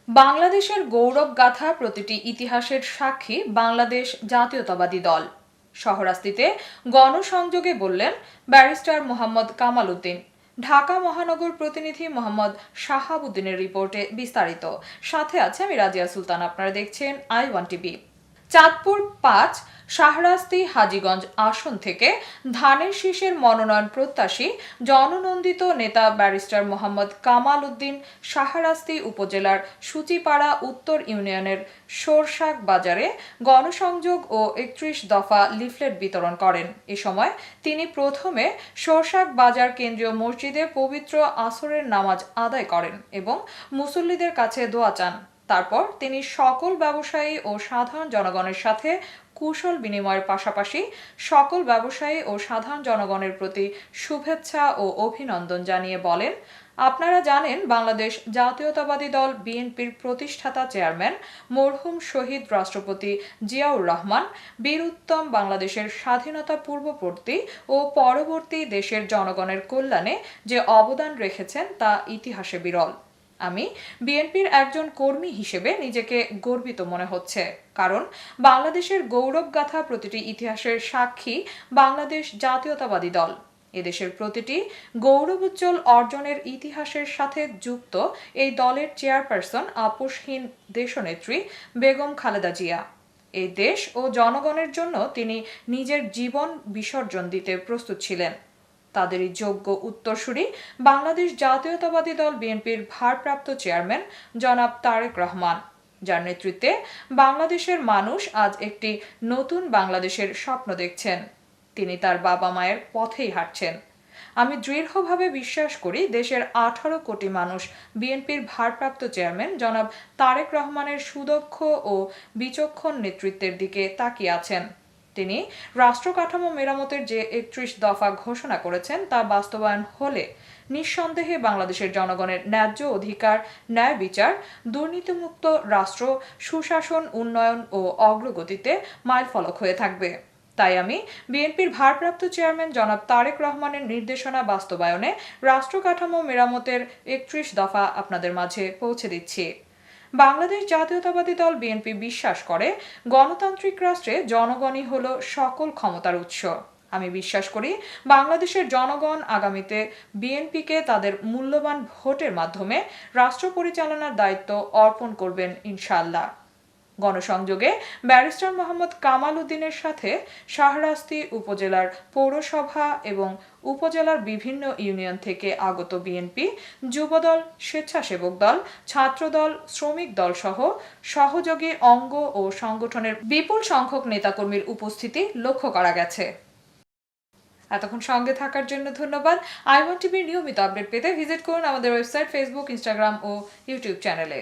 বাংলাদেশের গৌরব গাথা প্রতিটি ইতিহাসের সাক্ষী বাংলাদেশ জাতীয়তাবাদী দল। শহরাস্তিতে গণসংযোগে বললেন ব্যারিস্টার মোহাম্মদ কামাল উদ্দিন। ঢাকা মহানগর প্রতিনিধি মোহাম্মদ শাহাবুদ্দিনের রিপোর্টে বিস্তারিত। সাথে আছে আমি রাজিয়া সুলতান। আপনারা দেখছেন i1 টিভি। চাঁদপুর ৫ শাহরাস্তি হাজীগঞ্জ আসন থেকে ধানের শীষের মনোনয়ন প্রত্যাশী জননন্দিত নেতা ব্যারিস্টার মোহাম্মদ কামাল উদ্দিন শাহরাস্তি উপজেলার সূচিপাড়া উত্তর ইউনিয়নের সরসাক বাজারে গণসংযোগ ও ৩১ দফা লিফলেট বিতরণ করেন। এ সময় তিনি প্রথমে সরসাক বাজার কেন্দ্রীয় মসজিদে পবিত্র আসরের নামাজ আদায় করেন এবং মুসল্লিদের কাছে দোয়া চান। তারপর তিনি সকল ব্যবসায়ী ও সাধারণ জনগণের সাথে কুশল বিনিময়ের পাশাপাশি সকল ব্যবসায়ী ও সাধারণ জনগণের প্রতি শুভেচ্ছা ও অভিনন্দন জানিয়ে বলেন, আপনারা জানেন বাংলাদেশ জাতীয়তাবাদী দল বিএনপির প্রতিষ্ঠাতা চেয়ারম্যান মরহুম শহীদ রাষ্ট্রপতি জিয়াউর রহমান বীর উত্তম বাংলাদেশের স্বাধীনতা পূর্ববর্তী ও পরবর্তী দেশের জনগণের কল্যাণে যে অবদান রেখেছেন তা ইতিহাসে বিরল। আমি বিএনপির একজন কর্মী হিসেবে নিজেকে গর্বিত মনে হচ্ছে, কারণ বাংলাদেশের গৌরবগাথা প্রতিটি ইতিহাসের সাক্ষী বাংলাদেশ জাতীয়তাবাদী দল। এদেশের প্রতিটি গৌরবোজ্জ্বল অর্জনের ইতিহাসের সাথে যুক্ত এই দলের চেয়ারপারসন আপোষহীন দেশনেত্রী বেগম খালেদা জিয়া। এই দেশ ও জনগণের জন্য তিনি নিজের জীবন বিসর্জন দিতে প্রস্তুত ছিলেন। তাদেরই যোগ্য উত্তরসূরি বাংলাদেশ জাতীয়তাবাদী দল বিএনপির ভারপ্রাপ্ত চেয়ারম্যান জনাব তারেক রহমান, যার নেতৃত্বে বাংলাদেশের মানুষ আজ একটি নতুন বাংলাদেশের স্বপ্ন দেখছেন। তিনি তার বাবা মায়ের পথেই হাঁটছেন। আমি দৃঢ়ভাবে বিশ্বাস করি দেশের 18 কোটি মানুষ বিএনপির ভারপ্রাপ্ত চেয়ারম্যান জনাব তারেক রহমানের সুদক্ষ ও বিচক্ষণ নেতৃত্বের দিকে তাকিয়ে আছেন। তিনি রাষ্ট্র কাঠামো মেরামতের যে ৩১ দফা ঘোষণা করেছেন তা বাস্তবায়ন হলে নিঃসন্দেহে বাংলাদেশের জনগণের ন্যায্য অধিকার, ন্যায় বিচার, দুর্নীতিমুক্ত রাষ্ট্র, সুশাসন, উন্নয়ন ও অগ্রগতিতে মাইলফলক হয়ে থাকবে। তাই আমি বিএনপির ভারপ্রাপ্ত চেয়ারম্যান জনাব তারেক রহমানের নির্দেশনা বাস্তবায়নে রাষ্ট্র কাঠামো মেরামতের ৩১ দফা আপনাদের মাঝে পৌঁছে দিচ্ছি। বাংলাদেশ জাতীয়তাবাদী দল বিএনপি বিশ্বাস করে গণতান্ত্রিক রাষ্ট্রে জনগণই হলো সকল ক্ষমতার উৎস। আমি বিশ্বাস করি বাংলাদেশের জনগণ আগামীতে বিএনপিকে তাদের মূল্যবান ভোটের মাধ্যমে রাষ্ট্র পরিচালনার দায়িত্ব অর্পণ করবেন ইনশাআল্লাহ। গণসংযোগে ব্যারিস্টার মোহাম্মদ কামাল উদ্দিনের সাথে শাহরাস্তি উপজেলার পৌরসভা এবং উপজেলার বিভিন্ন ইউনিয়ন থেকে আগত বিএনপি, যুবদল, স্বেচ্ছাসেবক দল, ছাত্রদল, শ্রমিক দল সহ সহযোগী অঙ্গ ও সংগঠনের বিপুল সংখ্যক নেতাকর্মীর উপস্থিতি লক্ষ্য করা গেছে। এতক্ষণ সঙ্গে থাকার জন্য ধন্যবাদ। i1 টিভির নিয়মিত আপডেট পেতে ভিজিট করুন আমাদের ওয়েবসাইট, ফেসবুক, ইনস্টাগ্রাম ও ইউটিউব চ্যানেলে।